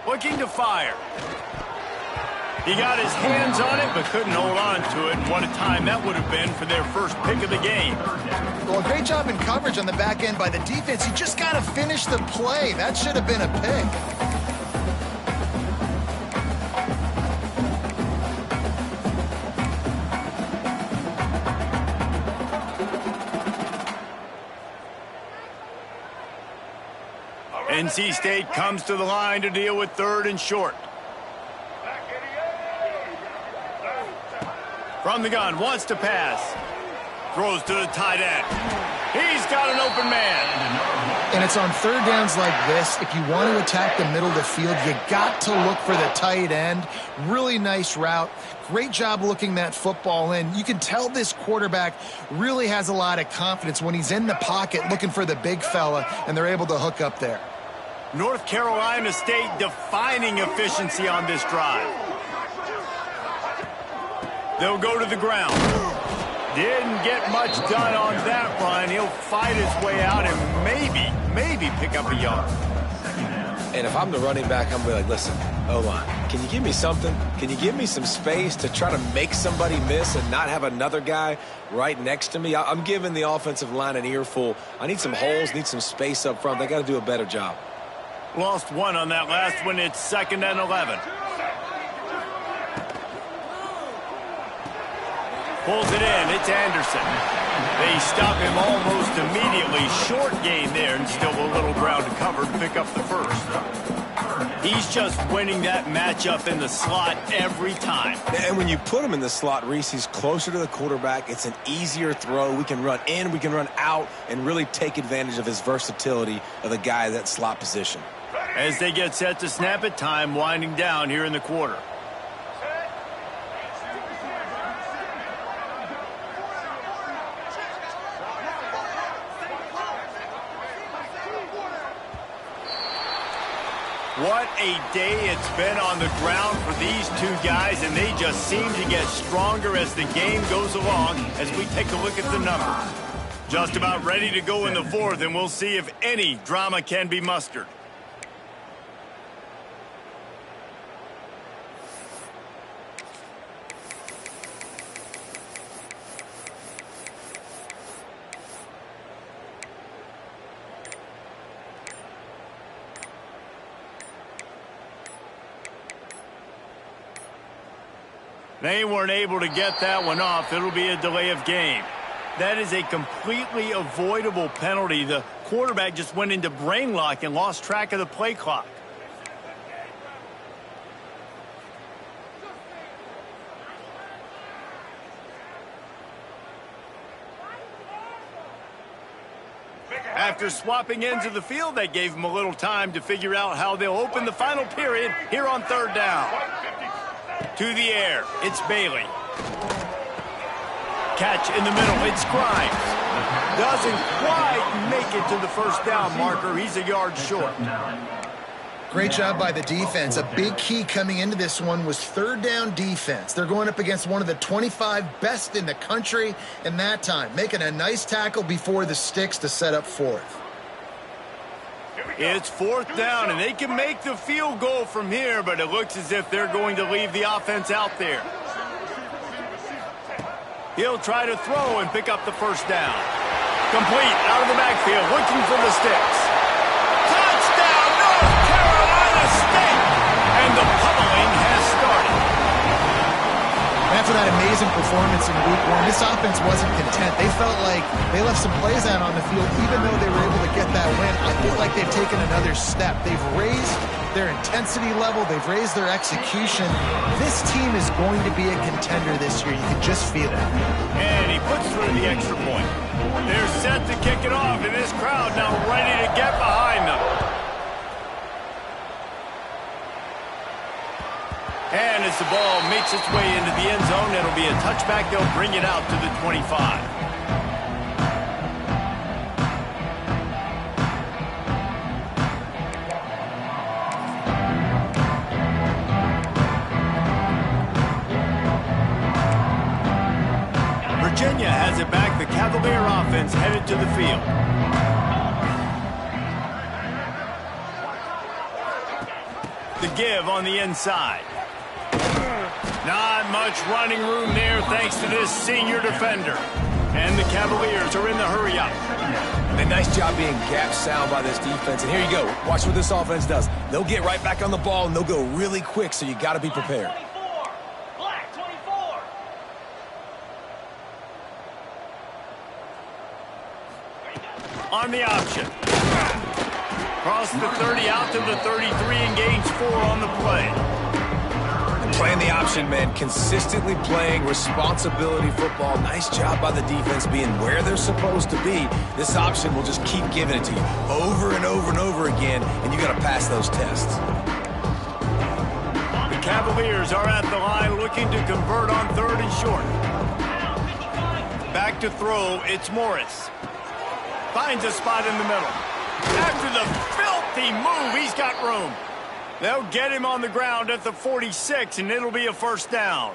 Speaker 1: Looking to fire. He got his hands on it, but couldn't hold on to it. And what a time that would have been for their first pick of the game.
Speaker 3: Well, great job in coverage on the back end by the defense. You just got to finish the play. That should have been a pick.
Speaker 1: NC State comes to the line to deal with 3rd and short. From the gun, wants to pass. Throws to the tight end. He's got an open man.
Speaker 3: And it's on 3rd downs like this. If you want to attack the middle of the field, you got to look for the tight end. Really nice route. Great job looking that football in. You can tell this quarterback really has a lot of confidence when he's in the pocket looking for the big fella, and they're able to hook up there.
Speaker 1: North Carolina State defining efficiency on this drive. They'll go to the ground. Didn't get much done on that run. He'll fight his way out and maybe pick up a yard.
Speaker 2: And if I'm the running back, I'm going to be like, listen, O-line, can you give me something? Can you give me some space to try to make somebody miss and not have another guy right next to me? I'm giving the offensive line an earful. I need some holes, need some space up front. They got to do a better job.
Speaker 1: Lost one on that last one. It's 2nd and 11. Pulls it in. It's Anderson. They stop him almost immediately. Short gain there, and still a little ground to cover to pick up the first. He's just winning that matchup in the slot every time.
Speaker 2: And when you put him in the slot, Reese, he's closer to the quarterback. It's an easier throw. We can run in, we can run out, and really take advantage of his versatility of the guy at that slot position.
Speaker 1: As they get set to snap it, time winding down here in the quarter. What a day it's been on the ground for these two guys, and they just seem to get stronger as the game goes along as we take a look at the numbers. Just about ready to go in the fourth, and we'll see if any drama can be mustered. They weren't able to get that one off. It'll be a delay of game. That is a completely avoidable penalty. The quarterback just went into brain lock and lost track of the play clock. After swapping ends of the field, that gave them a little time to figure out how they'll open the final period here on 3rd down. To the air, it's Bailey. Catch in the middle, it's Grimes. Doesn't quite make it to the first down marker. He's a yard short.
Speaker 3: Great job by the defense. A big key coming into this one was 3rd down defense. They're going up against one of the 25 best in the country in that time, making a nice tackle before the sticks to set up 4th.
Speaker 1: It's 4th down, and they can make the field goal from here, but it looks as if they're going to leave the offense out there. He'll try to throw and pick up the first down. Complete out of the backfield, looking for the sticks. Touchdown, North Carolina State! And the pummeling has started.
Speaker 3: After that amazing performance in week 1, this offense wasn't content. They felt like they left some plays out on the field, even though they were able to get that win. I feel like they've taken another step. They've raised their intensity level. They've raised their execution. This team is going to be a contender this year. You can just feel it.
Speaker 1: And he puts through the extra point. They're set to kick it off, and this crowd now ready to get behind them. And as the ball makes its way into the end zone, it'll be a touchback. They'll bring it out to the 25. Virginia has it back. The Cavalier offense headed to the field. The give on the inside. Not much running room there thanks to this senior defender. And the Cavaliers are in the hurry up.
Speaker 2: A nice job being gap sound by this defense. And here you go. Watch what this offense does. They'll get right back on the ball, and they'll go really quick, so you got to be prepared.
Speaker 1: Black 24. On the option. Across the 30 out to the 33 and gains 4 on the play.
Speaker 2: Playing the option, man. Consistently playing responsibility football. Nice job by the defense being where they're supposed to be. This option will just keep giving it to you over and over and over again, and you got to pass those tests.
Speaker 1: The Cavaliers are at the line looking to convert on 3rd and short. Back to throw, it's Morris. Finds a spot in the middle. After the filthy move, he's got room. They'll get him on the ground at the 46, and it'll be a first down.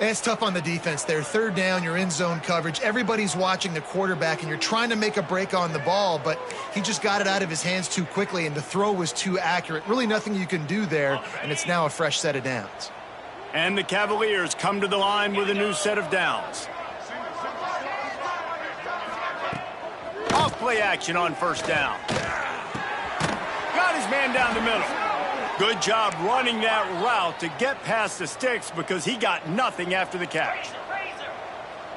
Speaker 3: It's tough on the defense there. Third down, you're in zone coverage. Everybody's watching the quarterback, and you're trying to make a break on the ball, but he just got it out of his hands too quickly, and the throw was too accurate. Really nothing you can do there, and it's now a fresh set of downs.
Speaker 1: And the Cavaliers come to the line with a new set of downs. Off play action on first down. Got his man down the middle. Good job running that route to get past the sticks because he got nothing after the catch.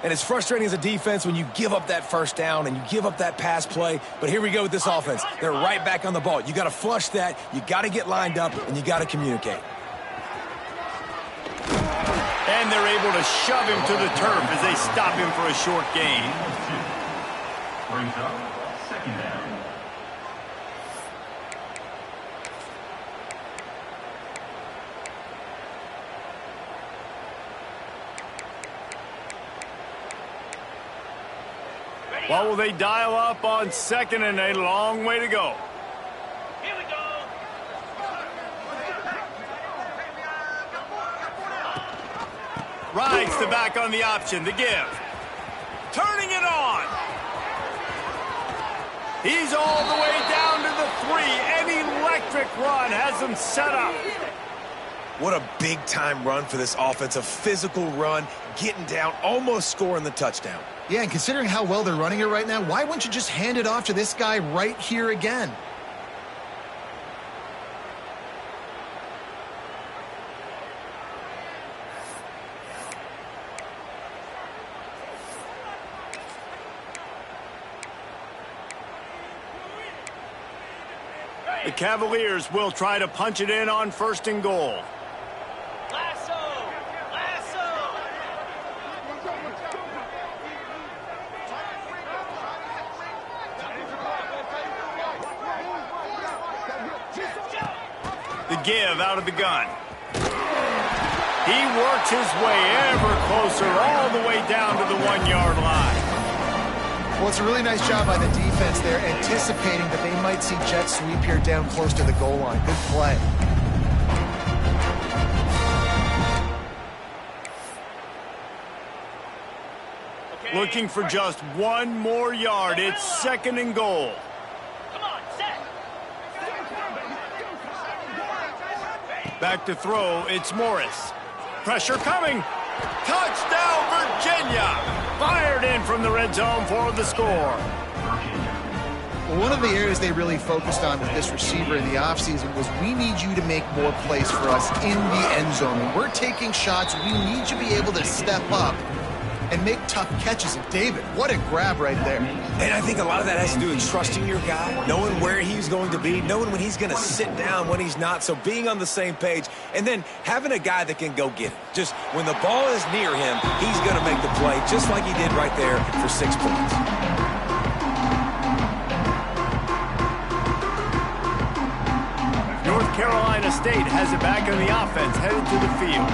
Speaker 2: And it's frustrating as a defense when you give up that first down and you give up that pass play. But here we go with this offense. They're right back on the ball. You got to flush that. You got to get lined up, and you got to communicate.
Speaker 1: And they're able to shove him to the turf as they stop him for a short gain.
Speaker 5: Brings up second down.
Speaker 1: What will they dial up on second and a long way to go?
Speaker 6: Here we go.
Speaker 1: Rides the back on the option, the give. Turning it on. He's all the way down to the 3. An electric run has him set up.
Speaker 2: What a big-time run for this offense. A physical run, getting down, almost scoring the touchdown.
Speaker 3: Yeah, and considering how well they're running it right now, why wouldn't you just hand it off to this guy right here again?
Speaker 1: The Cavaliers will try to punch it in on first and goal. The give out of the gun. He works his way ever closer all the way down to the 1-yard line.
Speaker 3: Well, it's a really nice job by the defense there, anticipating that they might see jet sweep here down close to the goal line. Good play.
Speaker 1: Looking for just one more yard. It's second and goal. Back to throw, it's Morris. Pressure coming. Touchdown, Virginia! Fired in from the red zone for the score.
Speaker 3: Well, one of the areas they really focused on with this receiver in the offseason was we need you to make more plays for us in the end zone. When we're taking shots, we need you to be able to step up and make tough catches. And David, what a grab right there.
Speaker 2: And I think a lot of that has to do with trusting your guy, knowing where he's going to be, knowing when he's going to sit down, when he's not, so being on the same page, and then having a guy that can go get it. Just when the ball is near him, he's going to make the play, just like he did right there for 6 points.
Speaker 1: North Carolina State has it back on the offense, headed to the field.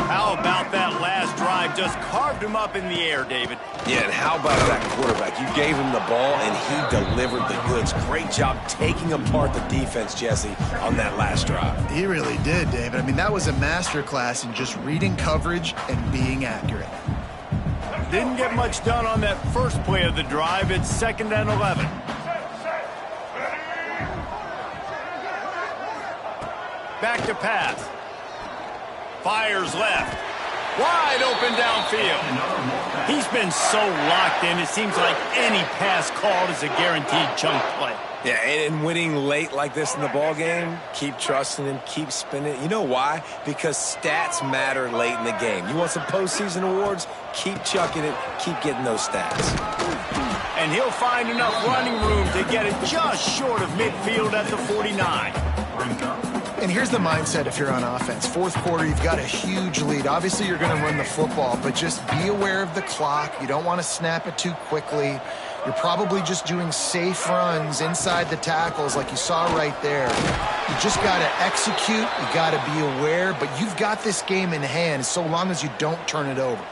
Speaker 1: How about that last drive? Just carved him up in the air, David.
Speaker 2: Yeah, and how about that quarterback? You gave him the ball, and he delivered the goods. Great job taking apart the defense, Jesse, on that last drive.
Speaker 3: He really did, David. I mean, that was a masterclass in just reading coverage and being accurate.
Speaker 1: Didn't get much done on that first play of the drive. It's second and 11. Back to pass. Fires left. Wide open downfield. He's been so locked in, it seems like any pass called is a guaranteed chunk play.
Speaker 2: Yeah, and winning late like this in the ball game, keep trusting him, keep spinning. You know why? Because stats matter late in the game. You want some postseason awards? Keep chucking it, keep getting those stats.
Speaker 1: And he'll find enough running room to get it just short of midfield at the 49.
Speaker 3: And here's the mindset if you're on offense. Fourth quarter, you've got a huge lead. Obviously, you're going to run the football, but just be aware of the clock. You don't want to snap it too quickly. You're probably just doing safe runs inside the tackles like you saw right there. You just got to execute. You got to be aware, but you've got this game in hand so long as you don't turn it over.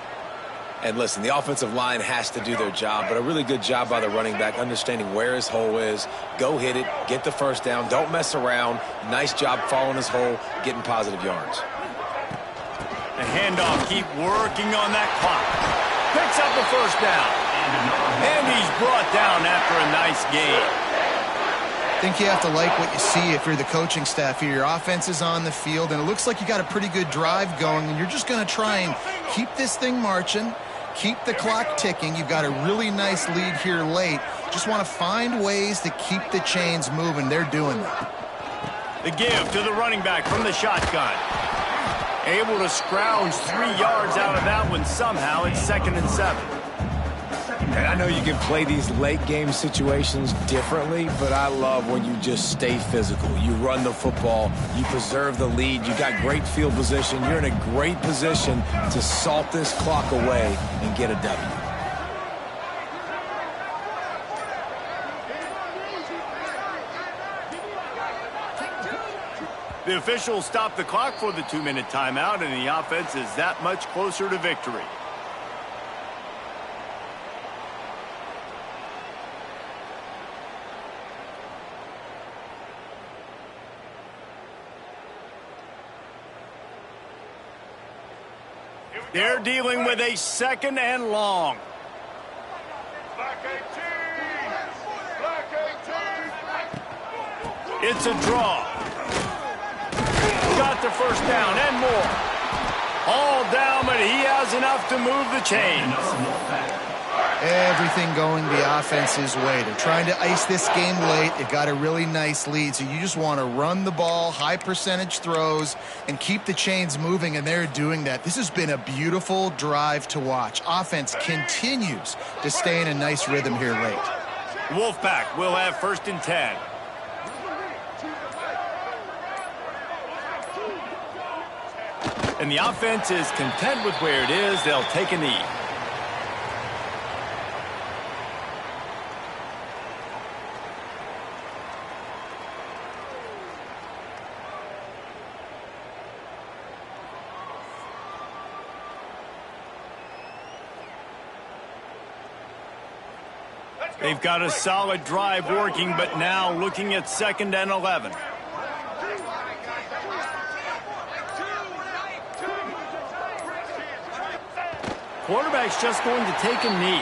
Speaker 2: And listen, the offensive line has to do their job, but a really good job by the running back, understanding where his hole is. Go hit it, get the first down, don't mess around. Nice job following his hole, getting positive yards.
Speaker 1: The handoff, keep working on that clock. Picks up the first down. And he's brought down after a nice gain.
Speaker 3: I think you have to like what you see if you're the coaching staff here. Your offense is on the field, and it looks like you got a pretty good drive going, and you're just going to try and keep this thing marching, keep the clock ticking. You've got a really nice lead here late. Just want to find ways to keep the chains moving. They're doing that.
Speaker 1: The give to the running back from the shotgun. Able to scrounge 3 yards out of that one somehow. It's 2nd and 7.
Speaker 2: And I know you can play these late game situations differently, but I love when you just stay physical. You run the football, you preserve the lead, you got great field position. You're in a great position to salt this clock away and get a W.
Speaker 1: The officials stop the clock for the 2-minute timeout, and the offense is that much closer to victory. They're dealing with a 2nd and long. It's a draw. Got the first down and more. All down, but he has enough to move the chains.
Speaker 3: Everything going the offense's way. They're trying to ice this game late. They've got a really nice lead, so you just want to run the ball, high percentage throws, and keep the chains moving, and they're doing that. This has been a beautiful drive to watch. Offense continues to stay in a nice rhythm here late.
Speaker 1: Wolfpack will have 1st and 10. And the offense is content with where it is. They'll take a knee. They've got a solid drive working, but now looking at 2nd and 11. Quarterback's just going to take a knee.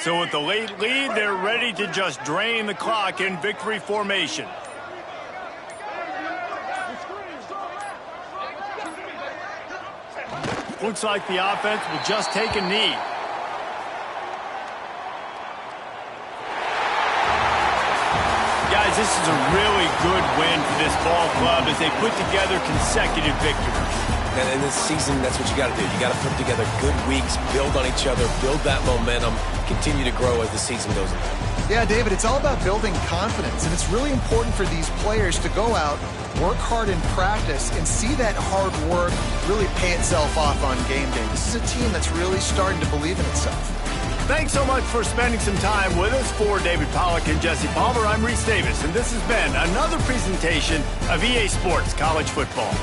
Speaker 1: So with the late lead, they're ready to just drain the clock in victory formation. Looks like the offense will just take a knee. Guys, this is a really good win for this ball club as they put together consecutive victories.
Speaker 2: And in this season, that's what you got to do. You got to put together good weeks, build on each other, build that momentum, continue to grow as the season goes on.
Speaker 3: Yeah, David, it's all about building confidence, and it's really important for these players to go out, work hard in practice, and see that hard work really pay itself off on game day. This is a team that's really starting to believe in itself.
Speaker 1: Thanks so much for spending some time with us. For David Pollack and Jesse Palmer, I'm Reese Davis, and this has been another presentation of EA Sports College Football.